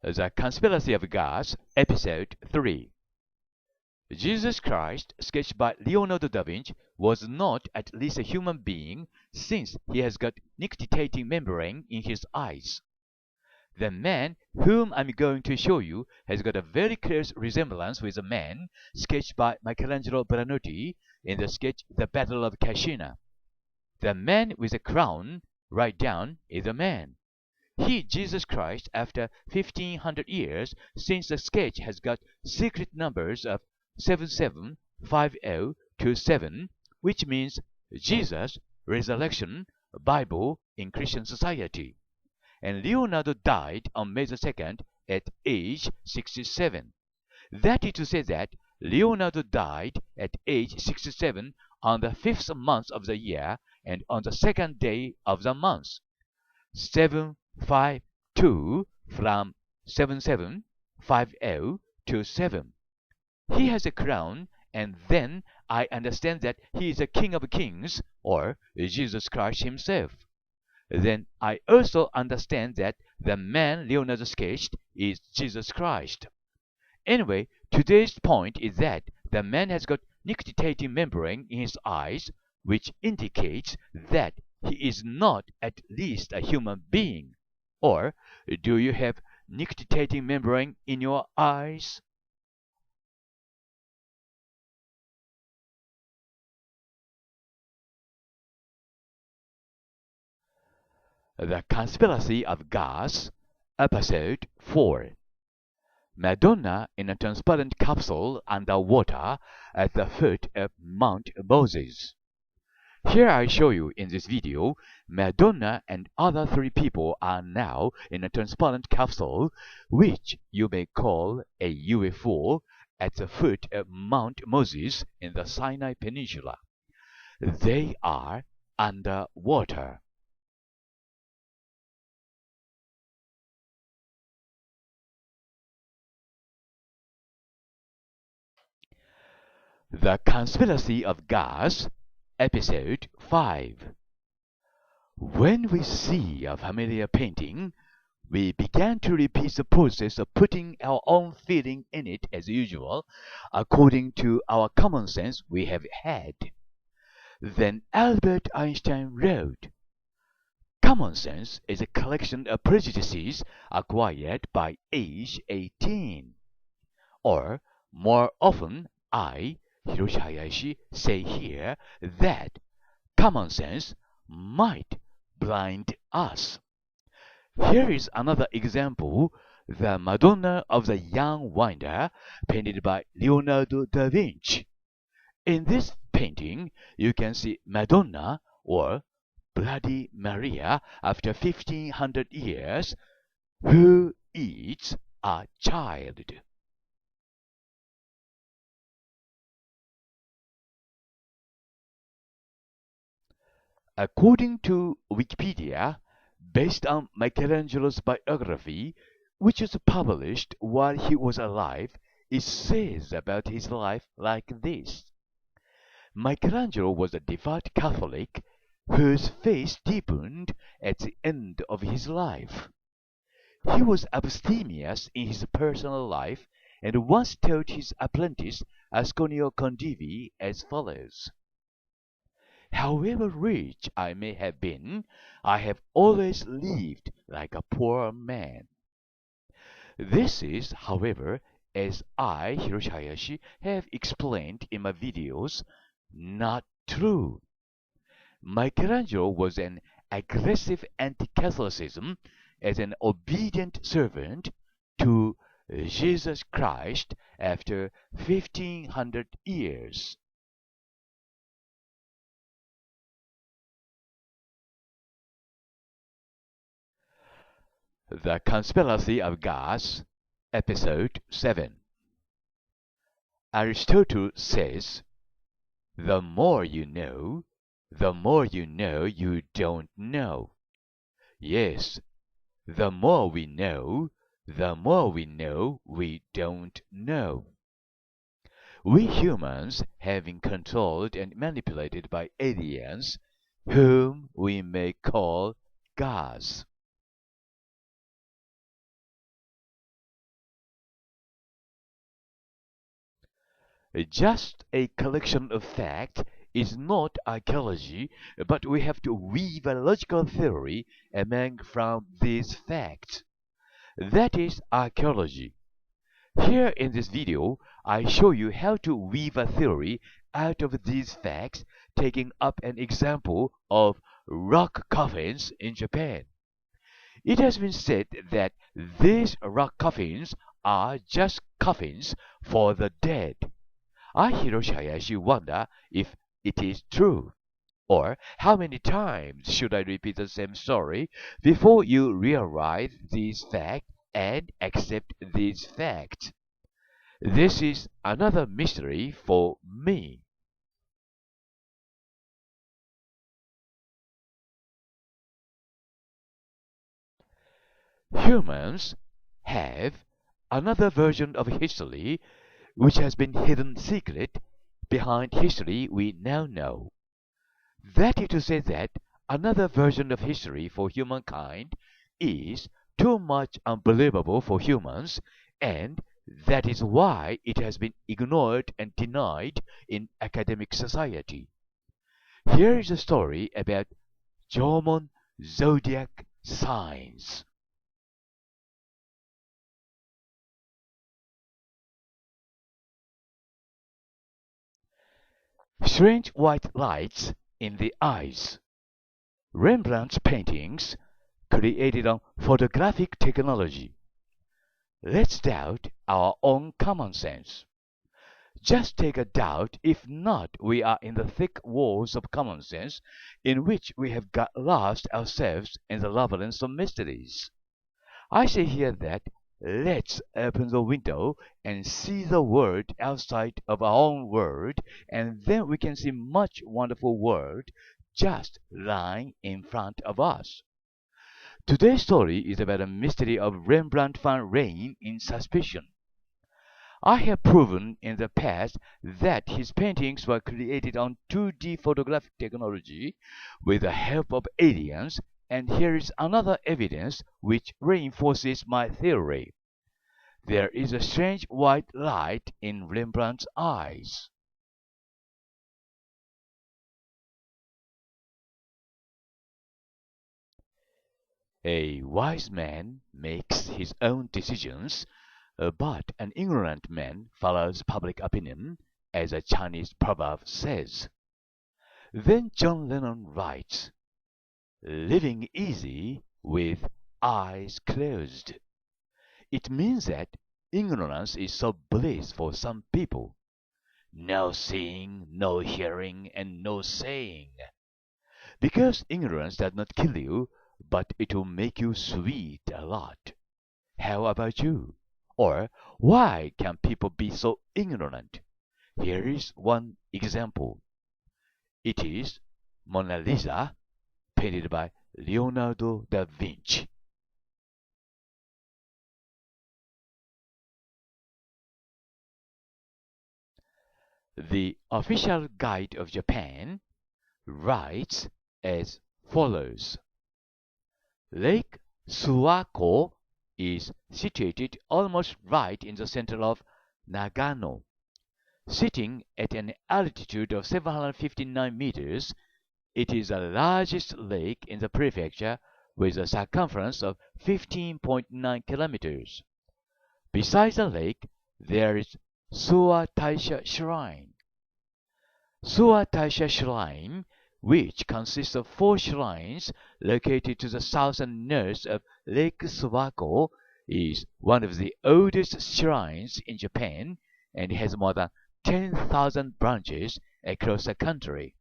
The Conspiracy of Gods, Episode 3. Jesus Christ, sketched by Leonardo da Vinci, was not at least a human being, since he has got nictitating membrane in his eyes. The man whom I'm going to show you has got a very close resemblance with a man sketched by Michelangelo Buonarroti in the sketch The Battle of Cascina. The man with a crown, right down, is a man. He, Jesus Christ, after 1500 years, since the sketch has got secret numbers of 775027, which means Jesus, resurrection, Bible in Christian society. And Leonardo died on May the 2nd at age 67. That is to say that Leonardo died at age 67 on the 5th month of the year and on the 2nd day of the month. 752 from 7750 to 7. He has a crown, and then I understand that he is the King of Kings, or Jesus Christ himself. Then I also understand that the man Leonardo sketched is Jesus Christ. Anyway, today's point is that the man has got nictitating membrane in his eyes, which indicates that he is not at least a human being. Or, do you have nictitating membrane in your eyes? The Conspiracy of Gods, Episode 4. Madonna in a transparent capsule underwater at the foot of Mount Moses. Here I show you in this video, Madonna and other three people are now in a transparent capsule, which you may call a UFO, at the foot of Mount Moses in the Sinai Peninsula. They are underwater. The Conspiracy of Gods, Episode 5. When we see a familiar painting, we began to repeat the process of putting our own feeling in it as usual, according to our common sense we have had. Then Albert Einstein wrote, "Common sense is a collection of prejudices acquired by age 18. Or, more often, I, Hiroshi Hayashi, say here that common sense might blind us." Here is another example, the Madonna of the Young Wonder, painted by Leonardo da Vinci. In this painting, you can see Madonna, or Bloody Maria, after 1500 years, who is a child. According to Wikipedia, based on Michelangelo's biography, which was published while he was alive, it says about his life like this. Michelangelo was a devout Catholic whose faith deepened at the end of his life. He was abstemious in his personal life and once told his apprentice Asconio Condivi as follows: "However rich I may have been, I have always lived like a poor man." This is, however, as I, Hiroshi Hayashi, have explained in my videos, not true. Michelangelo was an aggressive anti-Catholicism as an obedient servant to Jesus Christ after 1500 years. The Conspiracy of Gods, Episode 7. Aristotle says, "The more you know you don't know." Yes, the more we know we don't know. We humans have been controlled and manipulated by aliens, whom we may call gods. Just a collection of facts is not archaeology, but we have to weave a logical theory among from these facts. That is archaeology. Here in this video, I show you how to weave a theory out of these facts, taking up an example of rock coffins in Japan. It has been said that these rock coffins are just coffins for the dead. I, Hiroshi Hayashi, wonder if it is true. Or how many times should I repeat the same story before you realize these facts and accept these facts? This is another mystery for me. Humans have another version of history which has been hidden secret behind history we now know. That is to say that another version of history for humankind is too much unbelievable for humans, and that is why it has been ignored and denied in academic society. Here is a story about Jomon zodiac signs. Strange white lights in the eyes. Rembrandt's paintings created on photographic technology. Let's doubt our own common sense. Just take a doubt if not we are in the thick walls of common sense in which we have got lost ourselves in the labyrinth of mysteries. I say here that let's open the window and see the world outside of our own world, and then we can see much wonderful world just lying in front of us. Today's story is about a mystery of Rembrandt van Rijn in suspicion. I have proven in the past that his paintings were created on 2D photographic technology with the help of aliens, and here is another evidence which reinforces my theory. There is a strange white light in Rembrandt's eyes. A wise man makes his own decisions, but an ignorant man follows public opinion, as a Chinese proverb says. Then John Lennon writes, living easy with eyes closed. It means that ignorance is so bliss for some people. No seeing, no hearing, and no saying. Because ignorance does not kill you, but it will make you sweet a lot. How about you? Or why can people be so ignorant? Here is one example. It is Mona Lisa, painted by Leonardo da Vinci. The official guide of Japan writes as follows. Lake Suwako is situated almost right in the center of Nagano. Sitting at an altitude of 759 meters, it is the largest lake in the prefecture with a circumference of 15.9 kilometers. Besides the lake, there is Suwa Taisha Shrine. Suwa Taisha Shrine, which consists of 4 shrines located to the south and north of Lake Suwako, is one of the oldest shrines in Japan and has more than 10,000 branches across the country.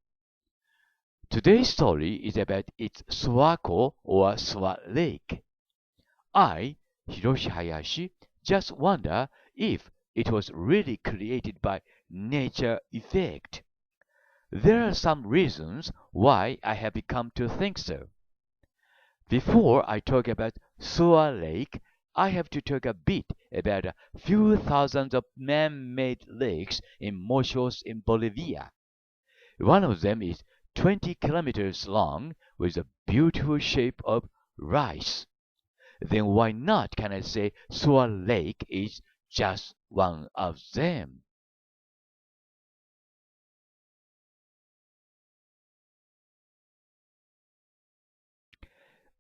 Today's story is about its Suwako or Suwa Lake. I, Hiroshi Hayashi, just wonder if it was really created by nature effect. There are some reasons why I have become to think so. Before I talk about Suwa Lake, I have to talk a bit about a few thousands of man-made lakes in mochos in Bolivia. One of them is 20 kilometers long with a beautiful shape of rice. Then why not can I say Suwa Lake is just one of them?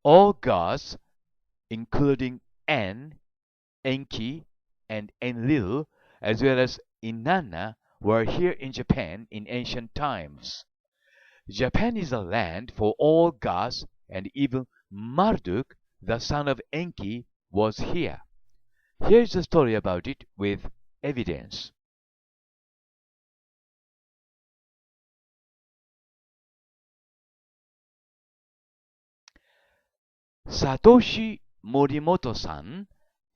All gods, including En, Enki, and Enlil, as well as Inanna, were here in Japan in ancient times. Japan is a land for all gods, and even Marduk, the son of Enki, was here. Here's a story about it with evidence. Satoshi Morimoto-san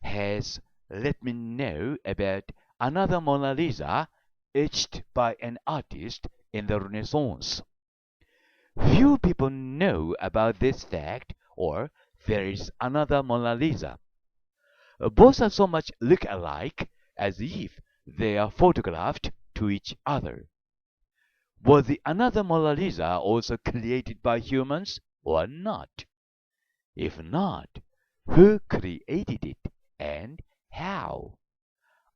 has let me know about another Mona Lisa etched by an artist in the Renaissance. Few people know about this fact, or there is another Mona Lisa. Both are so much look alike as if they are photographed to each other. Was the another Mona Lisa also created by humans or not? If not, who created it and how?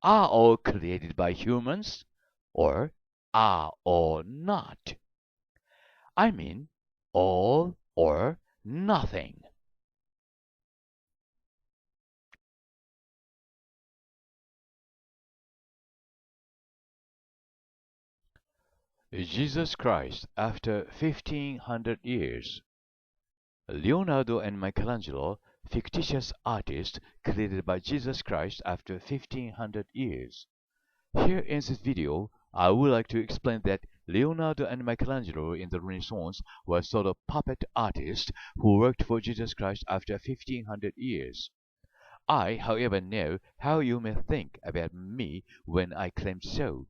Are all created by humans or are all not? I mean, all or nothing. Jesus Christ after 1500 years. Leonardo and Michelangelo, fictitious artists created by Jesus Christ after 1500 years. Here in this video, I would like to explain that Leonardo and Michelangelo in the Renaissance were sort of puppet artists who worked for Jesus Christ after 1500 years. I, however, know how you may think about me when I claim so.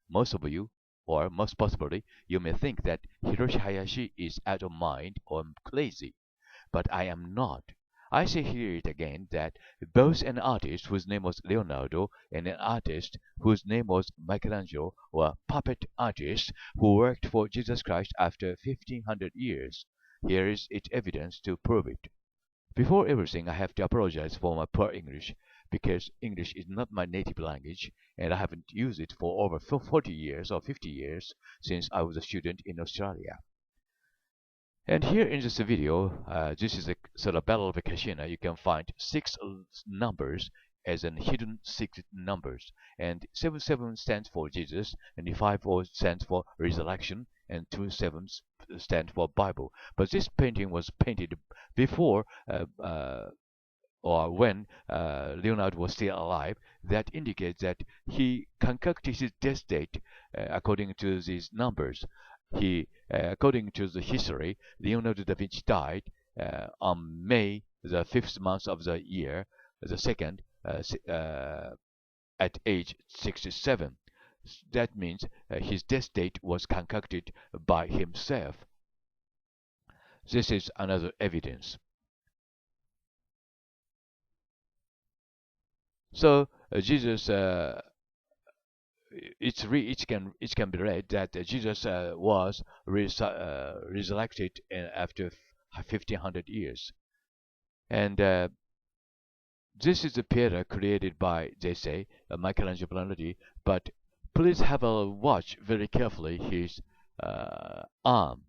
Most of you, or most possibly, you may think that Hiroshi Hayashi is out of mind or crazy. But I am not. I say here it again that both an artist whose name was Leonardo and an artist whose name was Michelangelo were puppet artists who worked for Jesus Christ after 1500 years. Here is its evidence to prove it. Before everything, I have to apologize for my poor English, because English is not my native language, and I haven't used it for over 40 years or 50 years since I was a student in Australia. And here in this video, this is a sort of battle of a Kashina. You can find 6 numbers as in hidden secret numbers. And 77 stands for Jesus, and the 54 stands for resurrection, and 27 stand for Bible. But this painting was painted before or when Leonardo was still alive. That indicates that he concocted his death date according to these numbers. According to the history, Leonardo da Vinci died on May the 5th month of the year, the second, at age 67. That means his death date was concocted by himself. This is another evidence. So Jesus, it can be read that Jesus was resurrected after 1500 years, and this is a theater created by, they say, Michelangelo Buonarroti. But please have a watch very carefully his arm,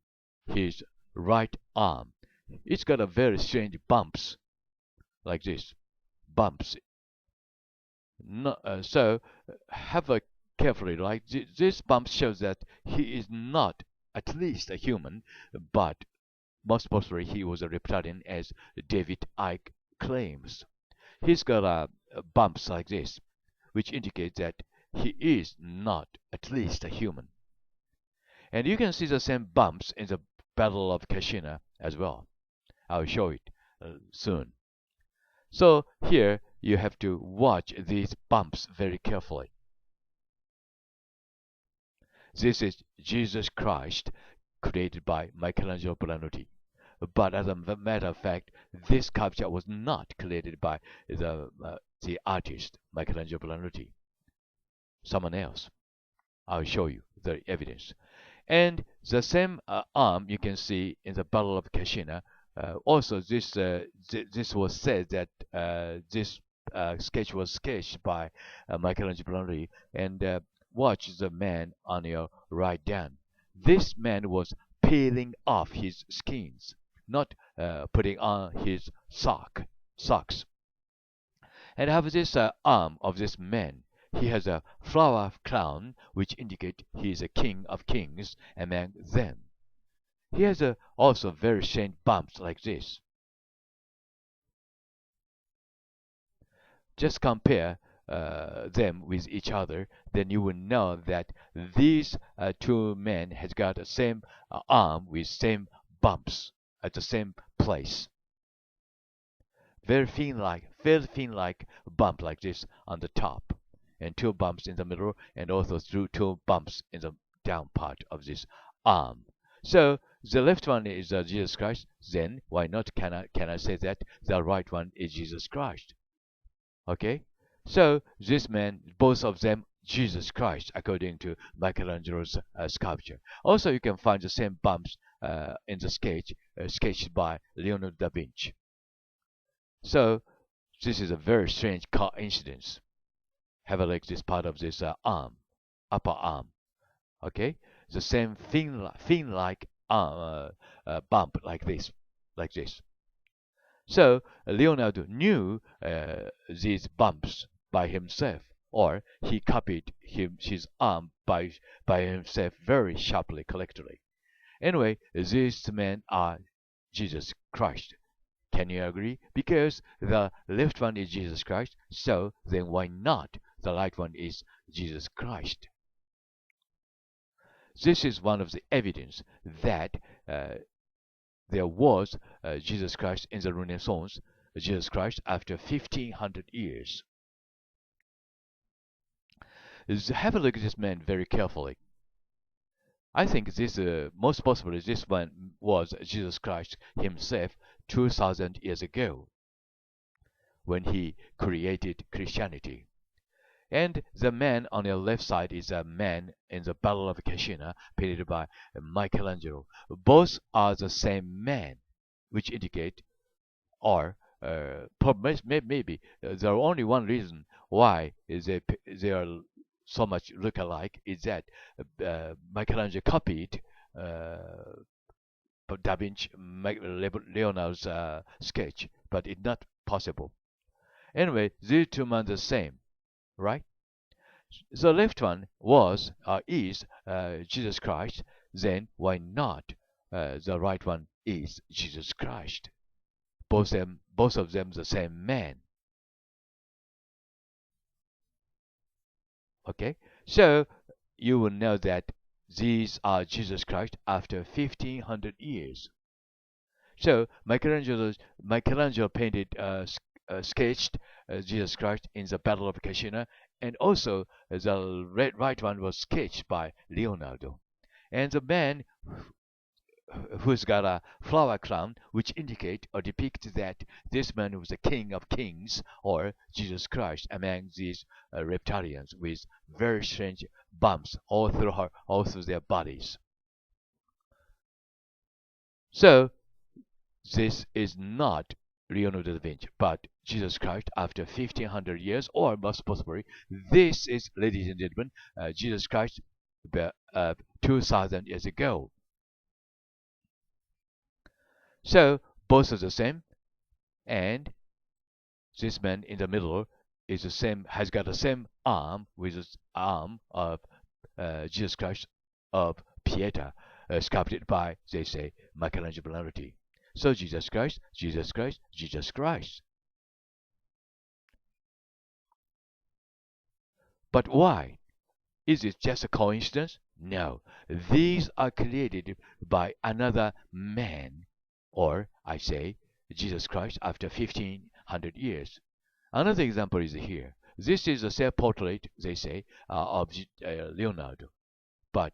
his right arm. It's got a very strange bumps like this, bumps. No, so have a carefully, like this bump shows that he is not at least a human, but most possibly he was a reptilian, as David Icke claims. He's got bumps like this, which indicates that he is not at least a human. And you can see the same bumps in the Battle of Kashina as well. I'll show it soon. So here you have to watch these bumps very carefully. This is Jesus Christ, created by Michelangelo Buonarroti. But as a matter of fact, this sculpture was not created by the artist Michelangelo Buonarroti. Someone else. I'll show you the evidence. And the same arm you can see in the Battle of Kashina. Also, this was said that this sketch was sketched by Michelangelo Buonarroti. And watch the man on your right down. This man was peeling off his skins. not putting on his socks. And have this arm of this man. He has a flower crown, which indicate he is a king of kings among them. He has also very strange bumps like this. Just compare them with each other, then you will know that these two men has got the same arm with same bumps at the same place. Very thin like bump like this on the top, and two bumps in the middle, and also through two bumps in the down part of this arm. So the left one is Jesus Christ. Then why not can I say that the right one is Jesus Christ? Okay, so this man, both of them Jesus Christ, according to Michelangelo's sculpture. Also, you can find the same bumps in the sketch sketched by Leonardo da Vinci. So this is a very strange coincidence. Have a look at this part of this arm, upper arm. Okay, the same fin-like bump like this. So Leonardo knew these bumps by himself, or he copied his arm by himself very sharply, correctly. Anyway, these men are Jesus Christ. Can you agree? Because the left one is Jesus Christ, so then why not the right one is Jesus Christ? This is one of the evidence that there was Jesus Christ in the Renaissance, Jesus Christ after 1500 years. Have a look at this man very carefully. I think this most possibly this one was Jesus Christ himself 2000 years ago when he created Christianity. And the man on your left side is a man in the Battle of Cascina, painted by Michelangelo. Both are the same man, which indicate, or maybe there are only one reason why they are so much look alike is that Michelangelo copied Da Vinci, Leonardo's sketch, but it's not possible. Anyway, these two men are the same, right? The left one was is Jesus Christ. Then why not the right one is Jesus Christ? Both of them the same man. Okay, so you will know that these are Jesus Christ after 1500 years. So Michelangelo painted, sketched Jesus Christ in the Battle of Cascina, and also the right one was sketched by Leonardo. And the man who's got a flower crown, which indicate or depict that this man was the King of Kings, or Jesus Christ, among these reptilians with very strange bumps all through their bodies. So this is not Leonardo da Vinci, but Jesus Christ after 1500 years, or most possibly, this is, ladies and gentlemen, Jesus Christ 2000 years ago. So both are the same, and this man in the middle is the same, has got the same arm with the arm of Jesus Christ of Pieta, sculpted by, they say, Michelangelo. So Jesus Christ, Jesus Christ, Jesus Christ. But why? Is it just a coincidence? No. These are created by another man, or I say Jesus Christ after 1500 years. Another example is here. This is a self-portrait, they say, of Leonardo. But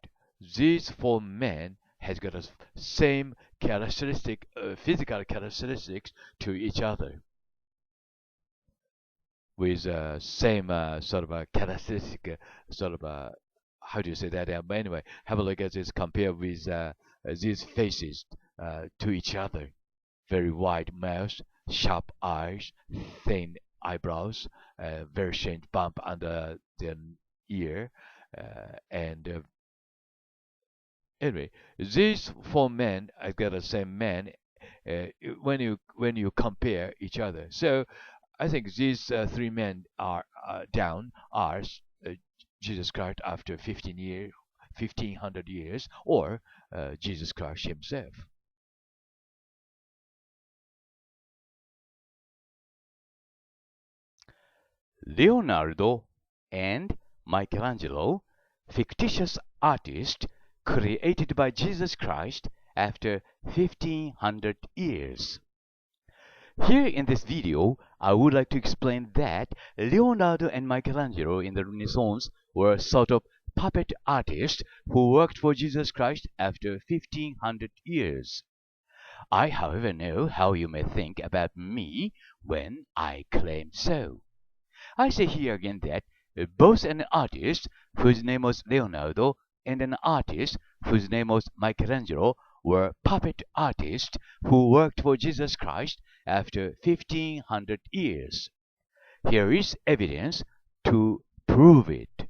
these four men has got the same characteristic, physical characteristics to each other, with same sort of a characteristic, sort of a, how do you say that? But anyway, have a look at this. Compare with these faces to each other. Very wide mouth, sharp eyes, thin eyebrows, very strange bump under the ear, and anyway, these four men, I got the same man, uh, when you compare each other. So I think these three men are down are Jesus Christ after 1500 years, or Jesus Christ himself. Leonardo and Michelangelo, fictitious artists created by Jesus Christ after 1500 years. Here in this video, I would like to explain that Leonardo and Michelangelo in the Renaissance were sort of puppet artists who worked for Jesus Christ after 1500 years. I, however, know how you may think about me when I claim so. I say here again that both an artist whose name was Leonardo and an artist whose name was Michelangelo were puppet artists who worked for Jesus Christ after 1500 years. Here is evidence to prove it.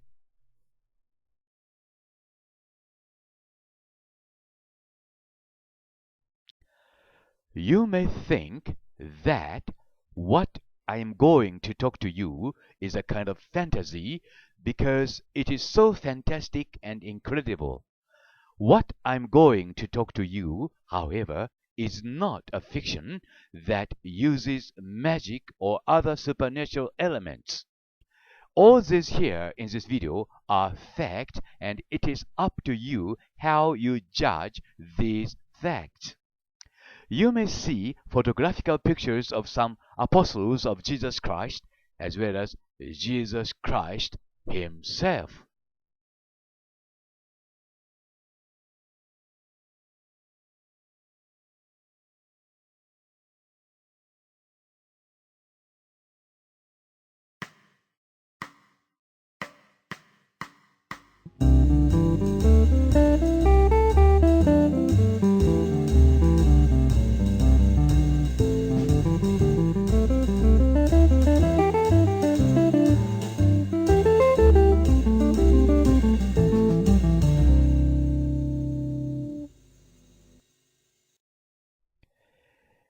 You may think that what I am going to talk to you is a kind of fantasy because it is so fantastic and incredible. What I'm going to talk to you, however, is not a fiction that uses magic or other supernatural elements. All this here in this video are facts, and it is up to you how you judge these facts. You may see photographical pictures of some apostles of Jesus Christ, as well as Jesus Christ himself.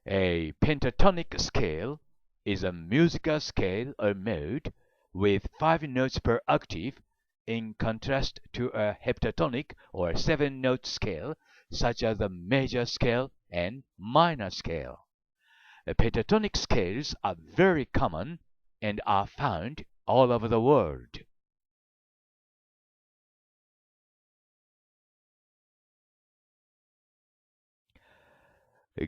A pentatonic scale is a musical scale or mode with 5 notes per octave, in contrast to a heptatonic or 7-note scale such as the major scale and minor scale. Pentatonic scales are very common and are found all over the world.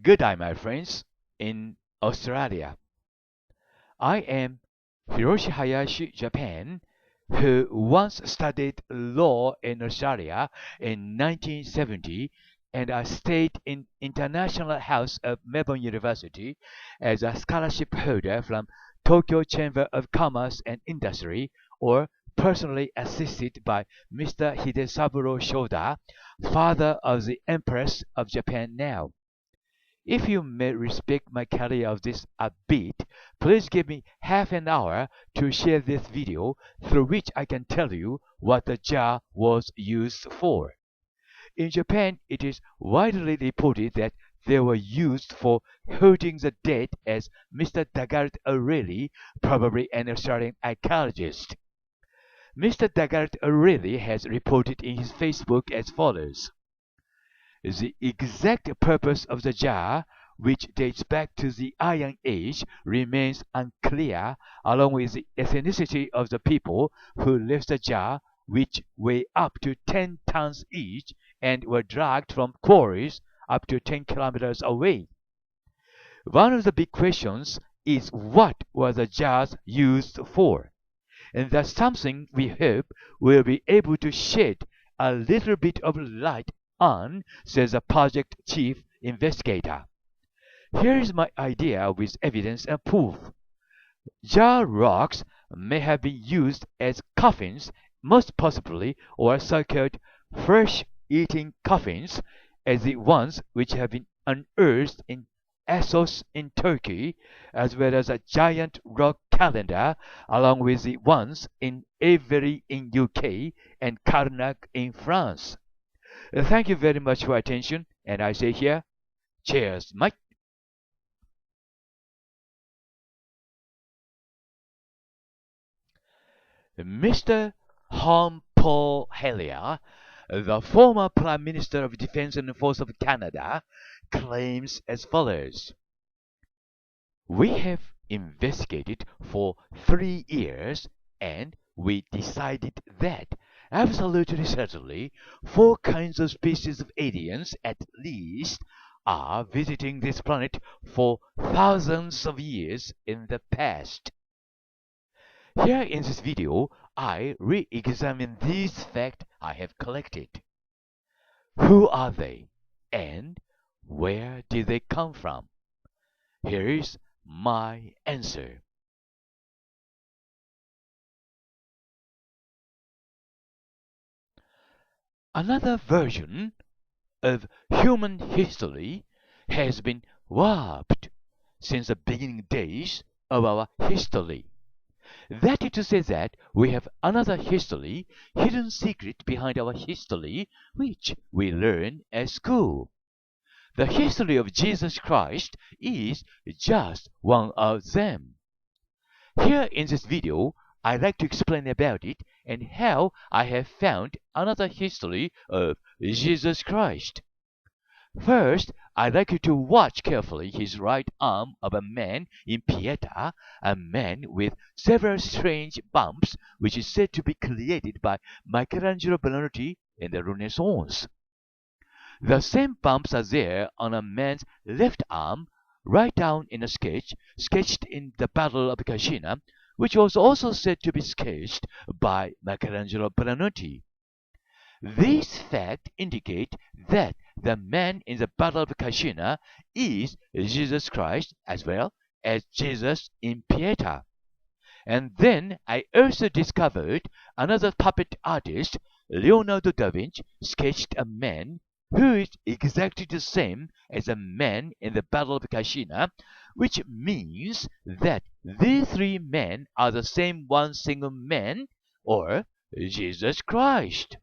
Good day, my friends, in Australia. I am Hiroshi Hayashi, Japan, who once studied law in Australia in 1970, and I stayed in International House of Melbourne University as a scholarship holder from Tokyo Chamber of Commerce and Industry, or personally assisted by Mr. Hidesaburo Shoda, father of the Empress of Japan now. If you may respect my career of this a bit, please give me half an hour to share this video through which I can tell you what the jar was used for. In Japan, it is widely reported that they were used for holding the dead, as Mr. Daggett O'Reilly, probably an Australian archaeologist. Mr. Daggett O'Reilly has reported in his Facebook as follows. The exact purpose of the jar, which dates back to the Iron Age, remains unclear, along with the ethnicity of the people who left the jar, which weigh up to 10 tons each and were dragged from quarries up to 10 kilometers away. One of the big questions is what were the jars used for? And that's something we hope we'll be able to shed a little bit of light on, says the project chief investigator. Here is my idea with evidence and proof. Jar rocks may have been used as coffins, most possibly, or so-called flesh-eating coffins, as the ones which have been unearthed in Assos in Turkey, as well as a giant rock calendar, along with the ones in Avery in UK and Carnac in France. Thank you very much for your attention, and I say here, cheers, Mike. Mr. Hayashi, the former Prime Minister of Defense and Force of Canada, claims as follows. We have investigated for 3 years and we decided that absolutely certainly 4 kinds of species of aliens at least are visiting this planet for thousands of years in the past. Here in this video, I re-examine these facts I have collected. Who are they? And where did they come from? Here is my answer. Another version of human history has been warped since the beginning days of our history. That is to say that we have another history, hidden secret behind our history, which we learn at school. The history of Jesus Christ is just one of them. Here in this video, I'd like to explain about it and how I have found another history of Jesus Christ. First, I'd like you to watch carefully his right arm of a man in Pieta, a man with several strange bumps which is said to be created by Michelangelo Buonarroti in the Renaissance. The same bumps are there on a man's left arm, right down in a sketch sketched in the Battle of Cascina, which was also said to be sketched by Michelangelo Buonarroti. These facts indicate that the man in the Battle of Cascina is Jesus Christ as well as Jesus in Pieta. And then I also discovered another puppet artist, Leonardo da Vinci, sketched a man who is exactly the same as a man in the Battle of Cascina, which means that these 3 men are the same one single man, or Jesus Christ.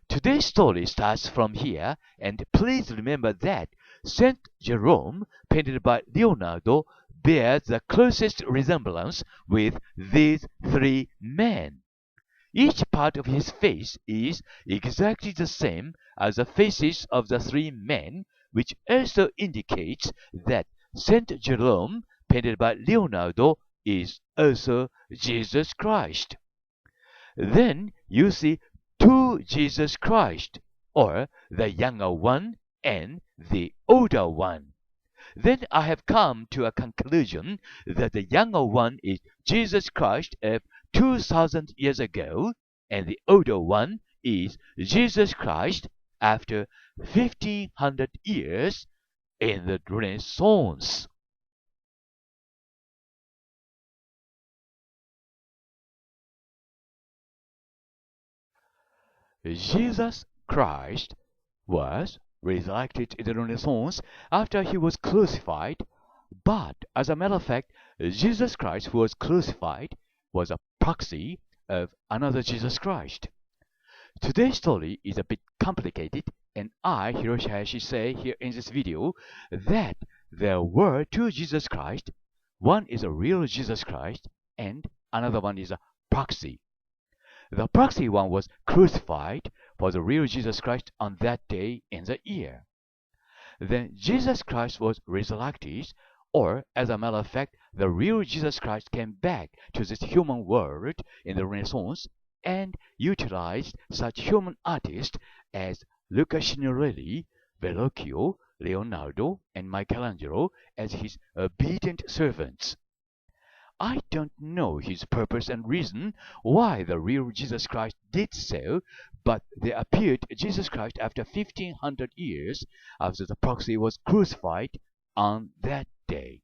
Today's story starts from here, and please remember that Saint Jerome, painted by Leonardo, bears the closest resemblance with these 3 men. Each part of his face is exactly the same as the faces of the 3 men, which also indicates that Saint Jerome, painted by Leonardo, is also Jesus Christ. Then you see 2 Jesus Christ, or the younger one and the older one. Then I have come to a conclusion that the younger one is Jesus Christ of 2000 years ago, and the older one is Jesus Christ after 1500 years in the Renaissance. Jesus Christ was resurrected in the Renaissance after he was crucified, but as a matter of fact, Jesus Christ who was crucified was a proxy of another Jesus Christ. Today's story is a bit complicated, and I, Hiroshi Hayashi, say here in this video that there were 2 Jesus Christ. One is a real Jesus Christ, and another one is a proxy. The proxy one was crucified for the real Jesus Christ on that day in the year. Then Jesus Christ was resurrected, or as a matter of fact, the real Jesus Christ came back to this human world in the Renaissance and utilized such human artists as Luca Signorelli, Verrocchio, Leonardo, and Michelangelo as his obedient servants. I don't know his purpose and reason why the real Jesus Christ did so, but there appeared Jesus Christ after 1500 years after the proxy was crucified on that day.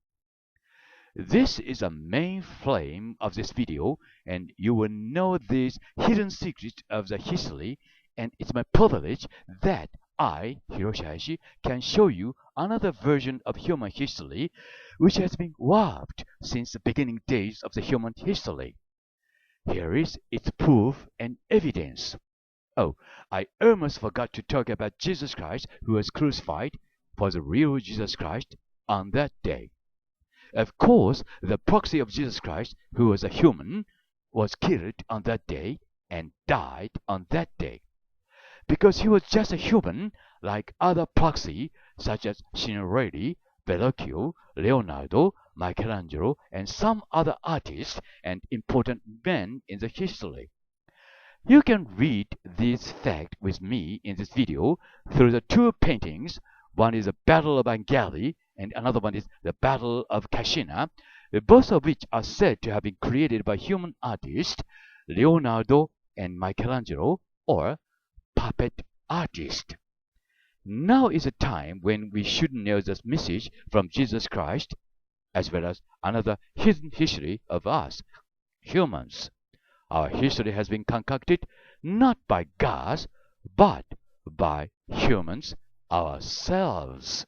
This is the main frame of this video, and you will know these hidden secrets of the history, and it's my privilege that I, Hiroshi Hayashi, can show you another version of human history which has been warped since the beginning days of the human history. Here is its proof and evidence. Oh, I almost forgot to talk about Jesus Christ who was crucified for the real Jesus Christ on that day. Of course, the proxy of Jesus Christ, who was a human, was killed on that day and died on that day. Because he was just a human like other proxy such as Signorelli, Verrocchio, Leonardo, Michelangelo, and some other artists and important men in the history. You can read this fact with me in this video through the two paintings. One is the Battle of Angeli and another one is the Battle of Cascina, both of which are said to have been created by human artists, Leonardo and Michelangelo, or puppet artists. Now is a time when we should know this message from Jesus Christ, as well as another hidden history of us, humans. Our history has been concocted not by gods, but by humans ourselves.